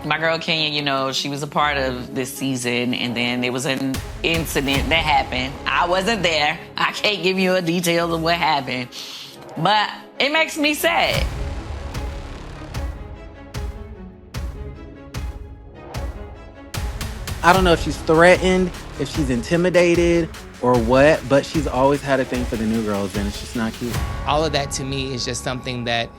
My girl Kenya, she was a part of this season, and then there was an incident that happened. I wasn't there. I can't give you a detail of what happened, but it makes me sad. I don't know if she's threatened, if she's intimidated, or what, but she's always had a thing for the new girls, and it's just not cute. All of that to me is just something that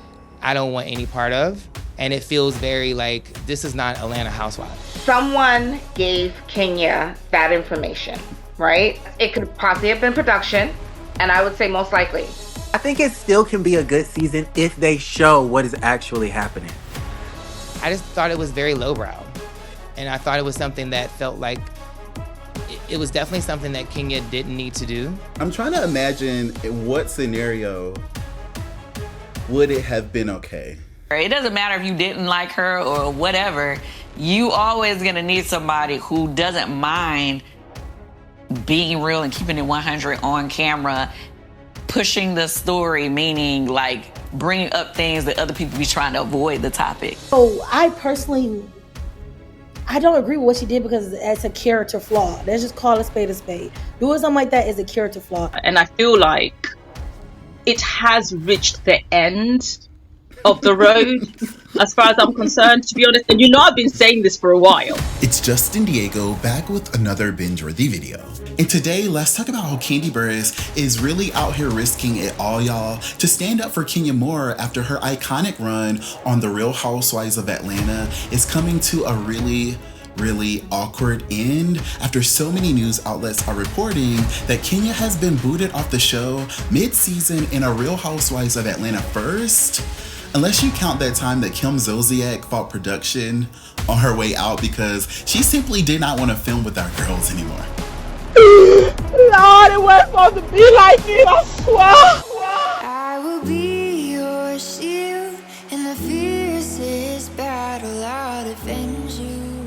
I don't want any part of, and it feels very like this is not Atlanta Housewives. Someone gave Kenya that information, right? It could possibly have been production, and I would say most likely. I think it still can be a good season if they show what is actually happening. I just thought it was very lowbrow. And I thought it was something that felt like it was definitely something that Kenya didn't need to do. I'm trying to imagine in what scenario would it have been okay. It doesn't matter if you didn't like her or whatever. You always gonna need somebody who doesn't mind being real and keeping it 100 on camera, pushing the story, meaning like bringing up things that other people be trying to avoid the topic. So I don't agree with what she did because it's a character flaw. Let's just call a spade a spade. Doing something like that is a character flaw. And I feel like it has reached the end of the road as far as I'm concerned, to be honest. And I've been saying this for a while. It's Justin Diego back with another Bingeworthy video. And today, let's talk about how Kandi Burruss is really out here risking it all, y'all, to stand up for Kenya Moore after her iconic run on The Real Housewives of Atlanta is coming to a really awkward end after so many news outlets are reporting that Kenya has been booted off the show mid-season in a Real Housewives of Atlanta first. Unless you count that time that Kim Zolciak fought production on her way out because she simply did not want to film with our girls anymore. Lord, it wasn't supposed to be like this, I swear. I will be your shield in the fiercest battle. I'll defend you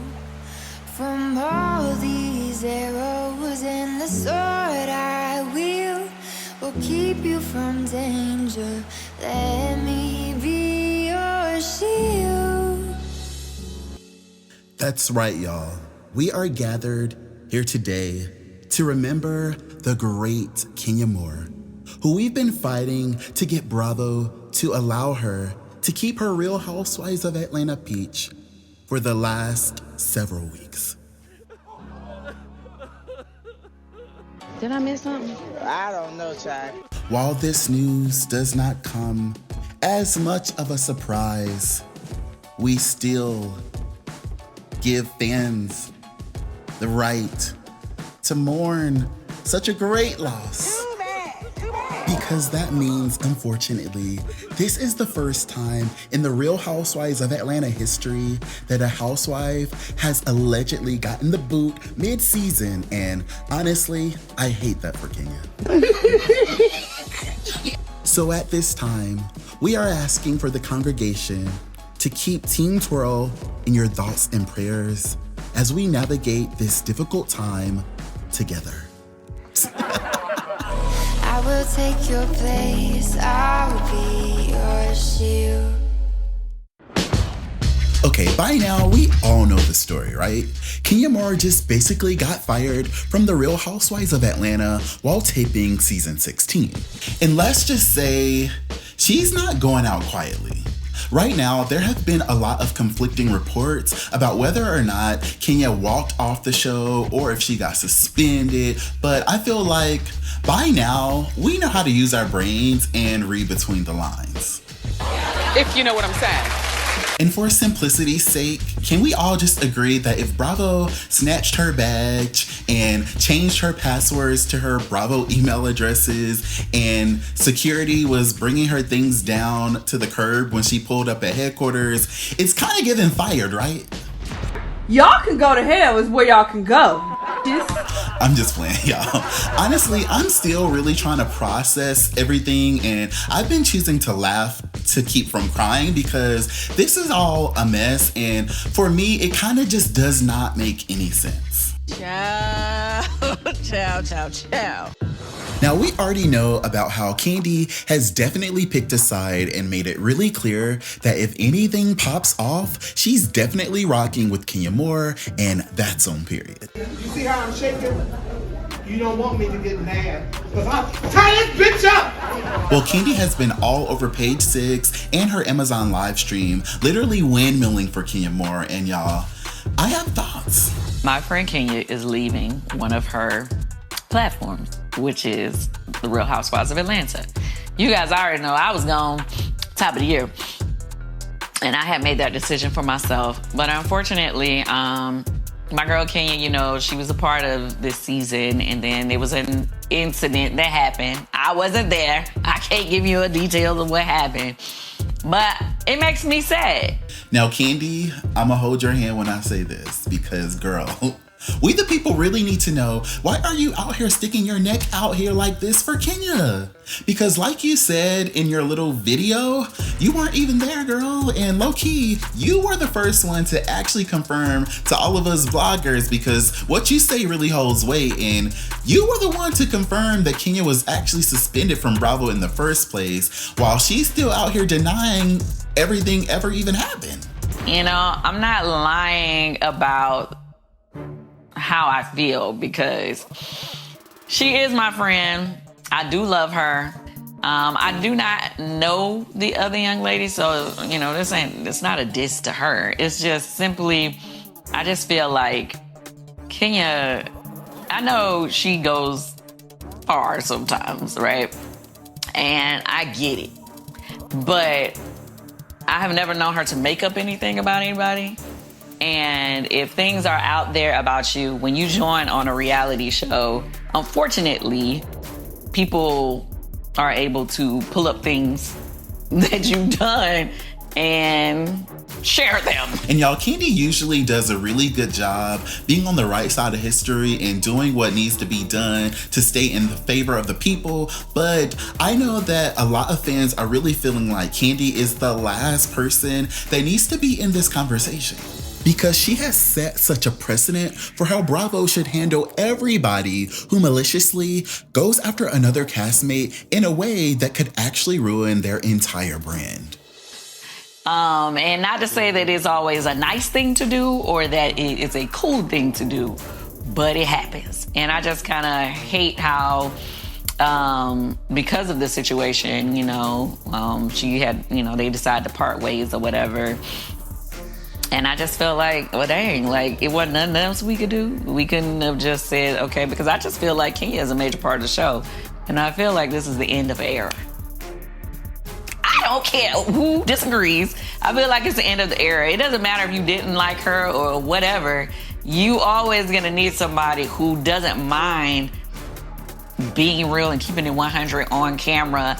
from all these arrows, and the sword I wield will keep you from danger. Let me be your shield. That's right, y'all. We are gathered here today to remember the great Kenya Moore, who we've been fighting to get Bravo to allow her to keep her Real Housewives of Atlanta peach for the last several weeks. Did I miss something? I don't know, child. While this news does not come as much of a surprise, we still give fans the right to mourn such a great loss. Because that means, unfortunately, this is the first time in the Real Housewives of Atlanta history that a housewife has allegedly gotten the boot mid-season, and honestly, I hate that for Kenya. So at this time, we are asking for the congregation to keep Team Twirl in your thoughts and prayers as we navigate this difficult time together. I will take your place. I will be your shield. Okay, by now, we all know the story, right? Kenya Moore just basically got fired from The Real Housewives of Atlanta while taping season 16. And let's just say, she's not going out quietly. Right now, there have been a lot of conflicting reports about whether or not Kenya walked off the show or if she got suspended, but I feel like by now, we know how to use our brains and read between the lines. If you know what I'm saying. And for simplicity's sake, can we all just agree that if Bravo snatched her badge and changed her passwords to her Bravo email addresses and security was bringing her things down to the curb when she pulled up at headquarters, it's kind of getting fired, right? Y'all can go to hell is where y'all can go. I'm just playing, y'all. Honestly, I'm still really trying to process everything, and I've been choosing to laugh to keep from crying because this is all a mess, and for me, it kind of just does not make any sense. Ciao. Now, we already know about how Kandi has definitely picked a side and made it really clear that if anything pops off, she's definitely rocking with Kenya Moore, and that's on period. You see how I'm shaking? You don't want me to get mad, because I'll tie this bitch up! Well, Kandi has been all over Page 6 and her Amazon live stream, literally windmilling for Kenya Moore, and y'all, I have thoughts. My friend Kenya is leaving one of her platforms, which is the Real Housewives of Atlanta. You guys already know I was gone top of the year, and I had made that decision for myself. But unfortunately, my girl Kenya, you know, she was a part of this season, and then there was an incident that happened. I wasn't there. I can't give you a detail of what happened, but it makes me sad. Now, Kandi, I'ma hold your hand when I say this, because girl, we the people really need to know, why are you out here sticking your neck out here like this for Kenya? Because like you said in your little video, you weren't even there, girl. And low-key, you were the first one to actually confirm to all of us bloggers, because what you say really holds weight. And you were the one to confirm that Kenya was actually suspended from Bravo in the first place, while she's still out here denying everything ever even happened. You know, I'm not lying about how I feel, because she is my friend. I do love her. I do not know the other young lady, so, you know, it's not a diss to her. It's just simply, I just feel like Kenya, I know she goes far sometimes, right? And I get it. But I have never known her to make up anything about anybody. And if things are out there about you, when you join on a reality show, unfortunately, people are able to pull up things that you've done and share them. And y'all, Kandi usually does a really good job being on the right side of history and doing what needs to be done to stay in the favor of the people. But I know that a lot of fans are really feeling like Kandi is the last person that needs to be in this conversation, because she has set such a precedent for how Bravo should handle everybody who maliciously goes after another castmate in a way that could actually ruin their entire brand. And not to say that it's always a nice thing to do or that it is a cool thing to do, but it happens. And I just kind of hate how, because of the situation, you know, she had, you know, they decided to part ways or whatever. And I just felt like, well, dang, like, it wasn't nothing else we could do. We couldn't have just said, okay, because I just feel like Kenya is a major part of the show. And I feel like this is the end of an era. I don't care who disagrees. I feel like it's the end of the era. It doesn't matter if you didn't like her or whatever. You always gonna need somebody who doesn't mind being real and keeping it 100 on camera,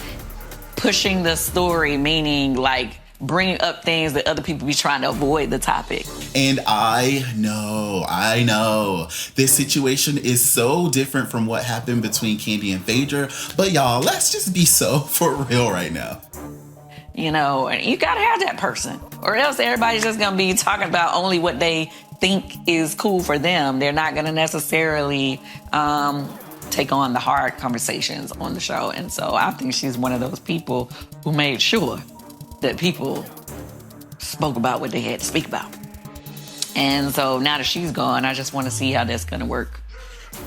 pushing the story, meaning like, bringing up things that other people be trying to avoid the topic. And I know, this situation is so different from what happened between Kandi and Phaedra, but y'all, let's just be so for real right now. You know, and you gotta have that person, or else everybody's just gonna be talking about only what they think is cool for them. They're not gonna necessarily take on the hard conversations on the show. And so I think she's one of those people who made sure that people spoke about what they had to speak about. And so now that she's gone, I just want to see how that's going to work.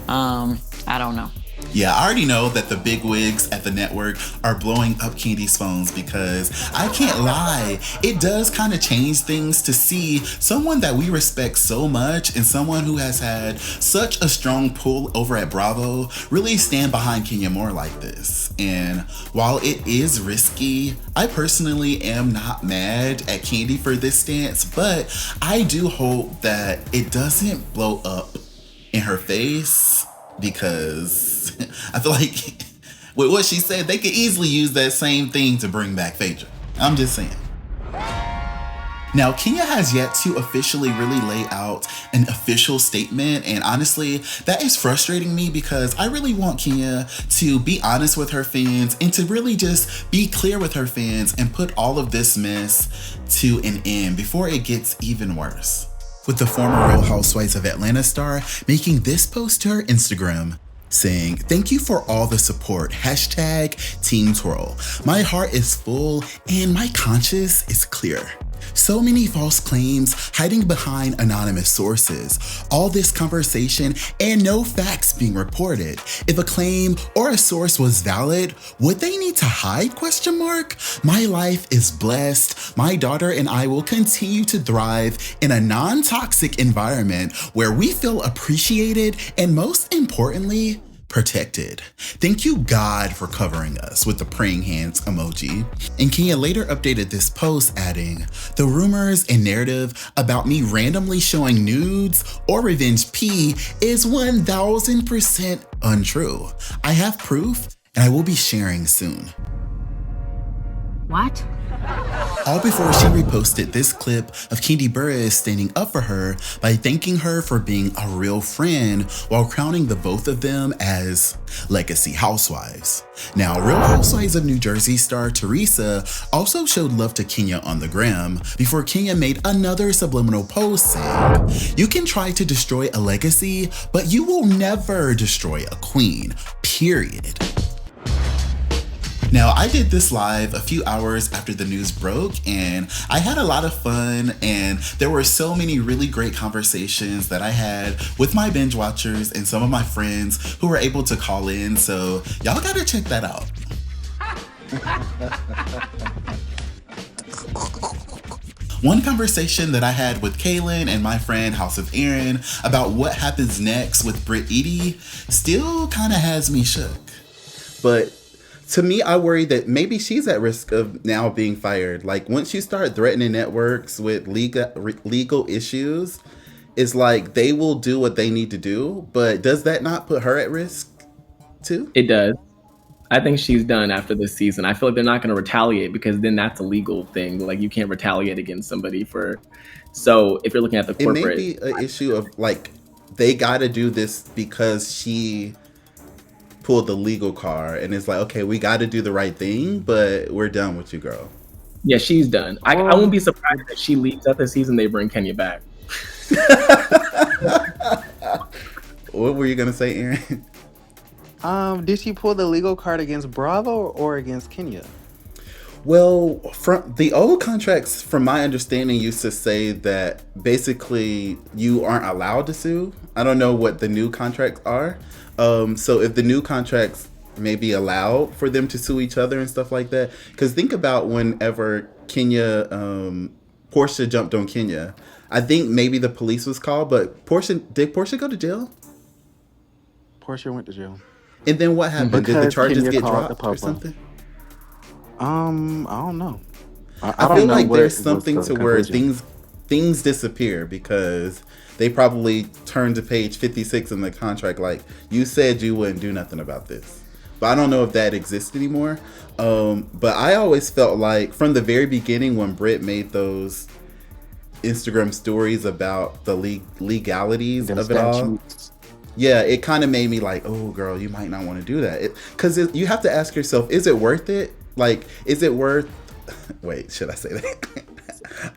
I don't know. Yeah, I already know that the big wigs at the network are blowing up Kandi's phones, because I can't lie, it does kind of change things to see someone that we respect so much and someone who has had such a strong pull over at Bravo really stand behind Kenya Moore like this. And while it is risky, I personally am not mad at Kandi for this stance, but I do hope that it doesn't blow up in her face, because I feel like with what she said, they could easily use that same thing to bring back Phaedra. I'm just saying. Now, Kenya has yet to officially really lay out an official statement, and honestly, that is frustrating me, because I really want Kenya to be honest with her fans and to really just be clear with her fans and put all of this mess to an end before it gets even worse. With the former Real Housewives of Atlanta star making this post to her Instagram. saying, "Thank you for all the support. Hashtag Team Twirl. My heart is full and my conscience is clear. So many false claims hiding behind anonymous sources. All this conversation and no facts being reported. If a claim or a source was valid, would they need to hide? ? My life is blessed. My daughter and I will continue to thrive in a non-toxic environment where we feel appreciated and, most importantly, protected. Thank you, God, for covering us," with the praying hands emoji. And Kenya later updated this post, adding, "The rumors and narrative about me randomly showing nudes or revenge P is 1000% untrue. I have proof and I will be sharing soon." What? All before she reposted this clip of Kandi Burruss standing up for her by thanking her for being a real friend while crowning the both of them as legacy housewives. Now, Real Housewives of New Jersey star Teresa also showed love to Kenya on the gram before Kenya made another subliminal post saying, "You can try to destroy a legacy, but you will never destroy a queen, period." Now, I did this live a few hours after the news broke, and I had a lot of fun, and there were so many really great conversations that I had with my binge watchers and some of my friends who were able to call in, so y'all gotta check that out. One conversation that I had with Kaylin and my friend House of Aaron about what happens next with Brit Eady still kind of has me shook. But to me, I worry that maybe she's at risk of now being fired. Like, once you start threatening networks with legal issues, it's like they will do what they need to do. But does that not put her at risk too? It does. I think she's done after this season. I feel like they're not going to retaliate because then that's a legal thing. Like, you can't retaliate against somebody for. So if you're looking at the corporate, it may be an issue of like they got to do this because she pulled the legal card, and it's like, okay, we got to do the right thing, but we're done with you, girl. Yeah, she's done. I won't be surprised if she leaves after the season. They bring Kenya back. What were you gonna say, Aaron? Did she pull the legal card against Bravo or against Kenya? Well, from the old contracts, from my understanding, used to say that basically you aren't allowed to sue. I don't know what the new contracts are. So if the new contracts maybe allow for them to sue each other and stuff like that, because think about whenever Kenya, Portia jumped on Kenya, I think maybe the police was called, but did Portia go to jail? Portia went to jail. And then what happened? Did the charges Kenya get called dropped the or something? I don't know. I feel like there's something to where things disappear because they probably turned to page 56 in the contract like, you said you wouldn't do nothing about this. But I don't know if that exists anymore. But I always felt like from the very beginning when Brit made those Instagram stories about the legalities of it all, yeah, it kind of made me like, oh, girl, you might not want to do that. Because you have to ask yourself, is it worth it? Like, is it worth... Wait, should I say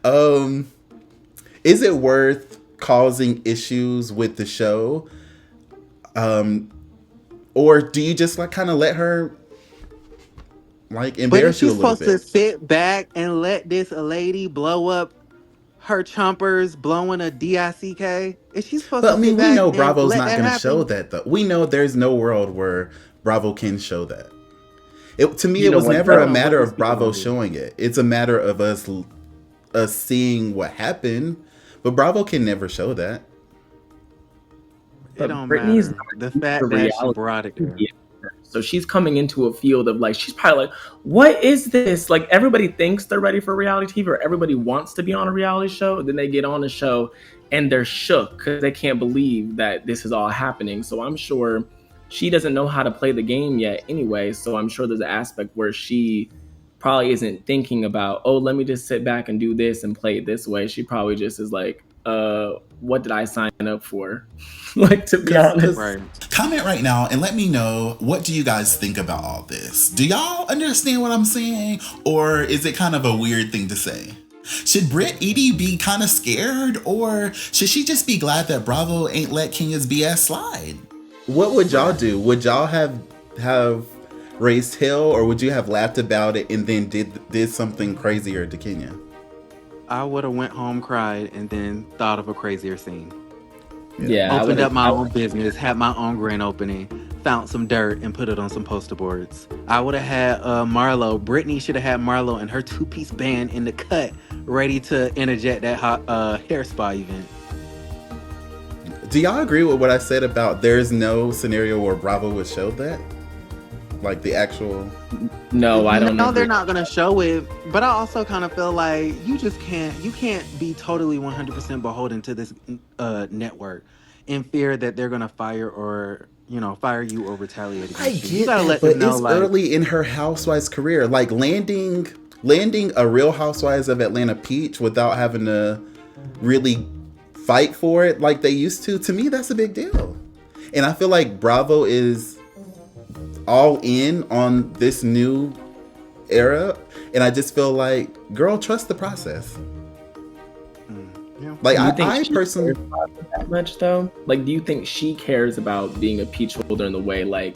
that? Is it worth causing issues with the show? Or do you just like kind of let her like embarrass you a little bit? But is she supposed to sit back and let this lady blow up her chompers blowing a DICK? Is she supposed to sit back? We know Bravo's not going to show that, though. We know there's no world where Bravo can show that. To me, it was never a matter of Bravo showing it. It's a matter of us seeing what happened. But Bravo can never show that. It don't matter. The fact that she brought it there. So she's coming into a field of like, she's probably like, what is this? Like, everybody thinks they're ready for reality TV, or everybody wants to be on a reality show. Then they get on the show and they're shook because they can't believe that this is all happening. So I'm sure she doesn't know how to play the game yet anyway. So I'm sure there's an aspect where she probably isn't thinking about, oh, let me just sit back and do this and play it this way. She probably just is like, what did I sign up for? Like, to be honest. Right. Comment right now and let me know, what do you guys think about all this? Do y'all understand what I'm saying? Or is it kind of a weird thing to say? Should Brit Eady be kind of scared? Or should she just be glad that Bravo ain't let Kenya's BS slide? What would y'all do? Would y'all have raised hell, or would you have laughed about it and then did something crazier to Kenya? I would have went home, cried, and then thought of a crazier scene. Yeah, Opened up my own business, had my own grand opening, found some dirt and put it on some poster boards. I would have had Marlo. Brittany should have had Marlo and her 2-piece band in the cut, ready to interject that hair spa event. Do y'all agree with what I said about there's no scenario where Bravo would show that? Like the actual... No, I don't know. No, they're not going to show it. But I also kind of feel like you can't be totally 100% beholden to this network in fear that they're going to fire you or retaliate against I you. get You gotta that, let but them know, it's like, early in her Housewives career. Like landing a Real Housewives of Atlanta peach without having to really fight for it like they used to me, that's a big deal. And I feel like Bravo is all in on this new era, and I just feel like, girl, trust the process. Yeah. Like, I personally cares about it that much though. Like, do you think she cares about being a peach holder in the way, like,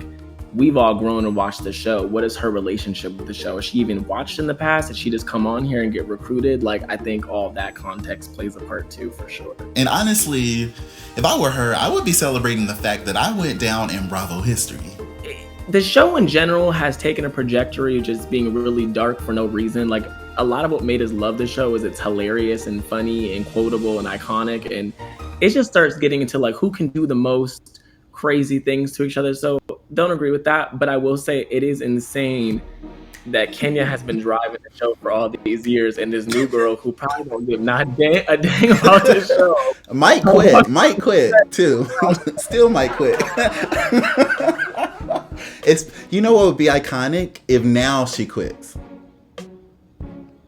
we've all grown and watched the show? What is her relationship with the show? Has she even watched in the past? Did she just come on here and get recruited? Like, I think all that context plays a part too, for sure. And honestly, if I were her, I would be celebrating the fact that I went down in Bravo history. The show in general has taken a trajectory of just being really dark for no reason. Like, a lot of what made us love the show is it's hilarious and funny and quotable and iconic, and it just starts getting into like who can do the most crazy things to each other. So don't agree with that, but I will say it is insane that Kenya has been driving the show for all these years, and this new girl who probably don't give not a dang about the show might quit too. Still might quit. It's, you know what would be iconic? If now she quits.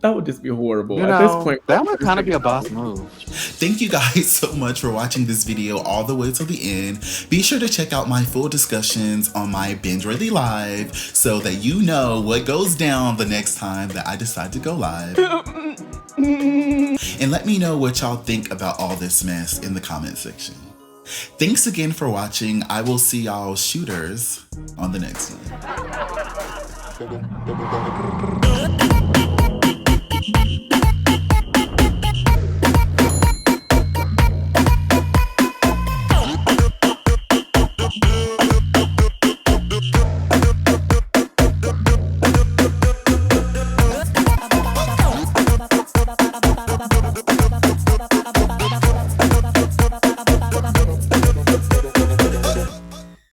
That would just be horrible. You At know, this point, that would kind of be a boss move. Thank you guys so much for watching this video all the way till the end. Be sure to check out my full discussions on my Bingeworthy Live so that you know what goes down the next time that I decide to go live. And let me know what y'all think about all this mess in the comment section. Thanks again for watching. I will see y'all shooters on the next one.